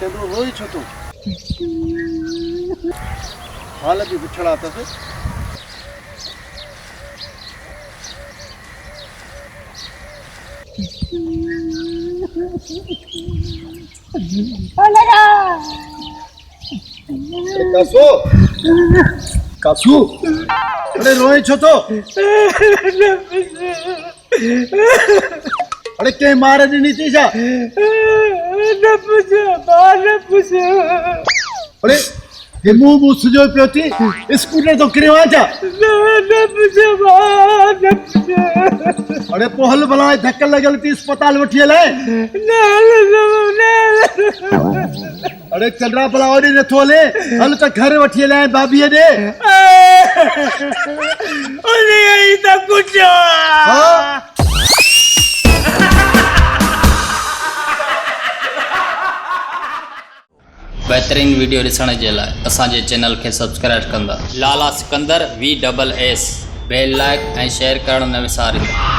तेनू रोई छो तू हाल भी पुछड़ा तस कासू कासू अरे रोए छो तो अरे के मारे दी नीति सा अरे ये मुंह मुंह सुजो पियोती स्कूटर तो किरे वाचा अरे पोहल भला धक्का लगल ती अस्पताल उठिए ले अरे चलरा भला और ने थोले हल तो घर उठिए ले भाभी ने अरे यही तो कुछ हां बेहतरीन वीडियो ॾिसण जे लाइ असांजे चैनल खे सब्सक्राइब कंदा लाला सिकंदर VSS बेल लाइक ऐं शेयर करणु न विसारींदा।